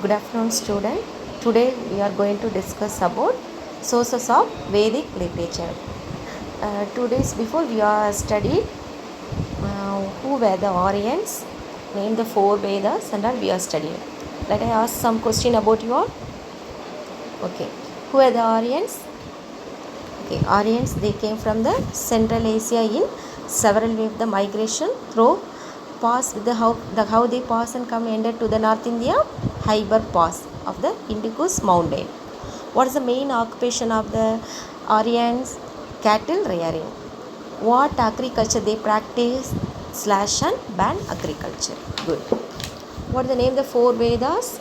Good afternoon, student. Today we are going to discuss about sources of Vedic literature. 2 days before we are studied who were the Aryans, name the 4 Vedas, and all we are studying. Let I ask some question about you all. Okay, who are the Aryans? Okay, Aryans, they came from the Central Asia in several waves of the migration through pass with how they pass and come ended to the North India Khyber Pass of the Indus mountain. What is the main occupation of the Aryans? Cattle rearing. What agriculture they practice? Slash and ban agriculture. Good. What is the name of the 4 Vedas?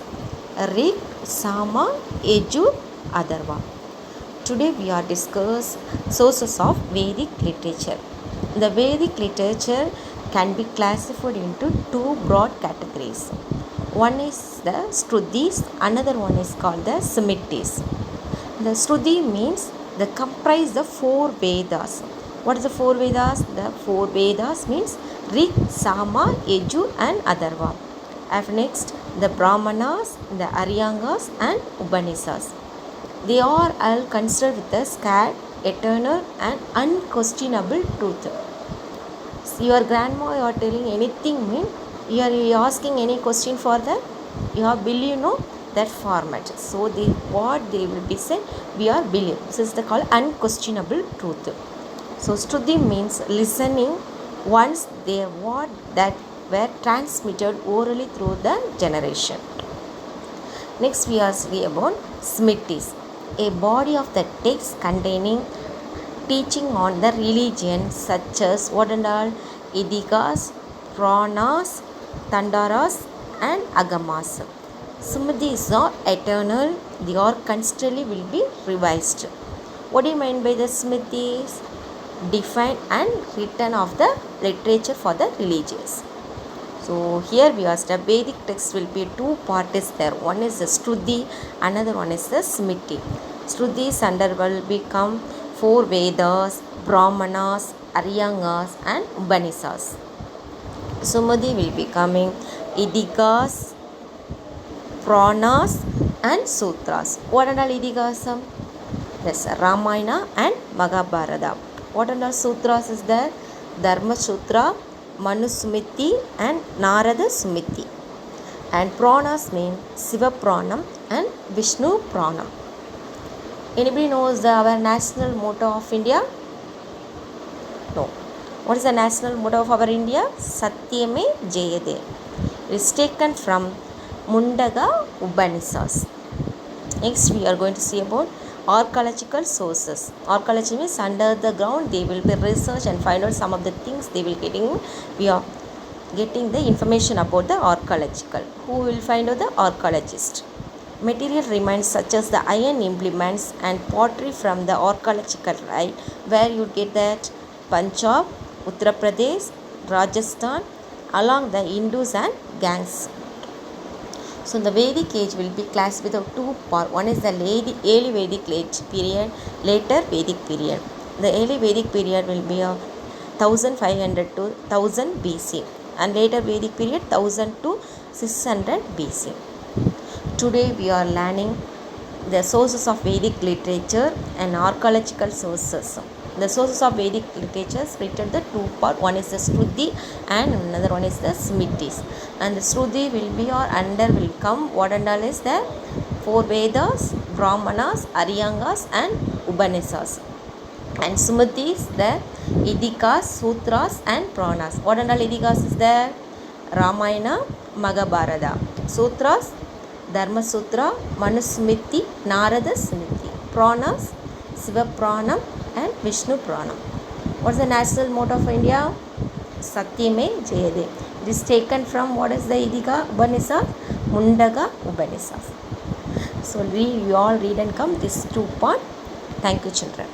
Rig, Sama, Yajur, Atharva. Today we are discuss sources of Vedic literature. The Vedic literature can be classified into two broad categories. One is the Shrutis, another one is called the Smritis. The Shruti means they comprise the 4 Vedas. What is the 4 Vedas? The 4 Vedas means Rig, Sama, Yajur and Atharva. After next, the Brahmanas, the Aryangas and Upanishads. They are all considered with the scared, eternal and unquestionable truth. Your grandma you are telling anything mean you are asking any question for that you have believe that format. So what they will be saying we are believe. This is the called unquestionable truth. So Shruti means listening once they what that were transmitted orally through the generation. Next we are seeing about Smritis, a body of the text containing teaching on the religion such as what and all Idigas, Puranas, Tandaras and Agamas. Smritis are eternal, they are constantly will be revised. What do you mean by the Smritis? Defined and written of the literature for the religious. So here we are the Vedic text will be two parts there. One is the Shruti, another one is the Smriti. Shrutis under will become 4 Vedas, Brahmanas, Aryangas and Upanishads. Smriti will be coming Idigas, Puranas and Sutras. What are all Idigasam? Yes, Ramayana and Mahabharata. What are all Sutras is there? Dharma Sutra, Manu Smriti and Narada Smriti. And Puranas mean Shiva Puranam and Vishnu Puranam. Anybody knows our national motto of India? No. What is the national motto of our India? Satyame Jayade. It is taken from Mundaka Upanishads. Next we are going to see about archaeological sources. Archaeology means under the ground they will be research and find out some of the things they will getting. We are getting the information about the archaeological. Who will find out the archaeologist? Material remains such as the iron implements and pottery from the archaeological site where you get that Punjab, Uttar Pradesh, Rajasthan along the Indus and Ganges. So the Vedic age will be classified with two parts. One is the early Vedic period, later Vedic period. The early Vedic period will be 1500 to 1000 BC and later Vedic period 1000 to 600 BC. Today we are learning the sources of Vedic literature and archaeological sources. The sources of Vedic literature split into two parts. One is the Shruti and another one is the Smritis. And the Shruti will be or under will come what and all is the 4 Vedas, Brahmanas, Aryangas and Upanishads. And Smritis the Idikas, Sutras and Puranas. What and all Idikas is there? Ramayana, Mahabharata. Sutras, Dharma Sutra, Manu Smriti, Narada Smriti. Puranas, Shiva Puranam and Vishnu Puranam. What is the national motto of India? Satyame Jayade. It is taken from what is the Idika Upanishad? Mundaka Upanishad. So you all read and come this two part. Thank you children.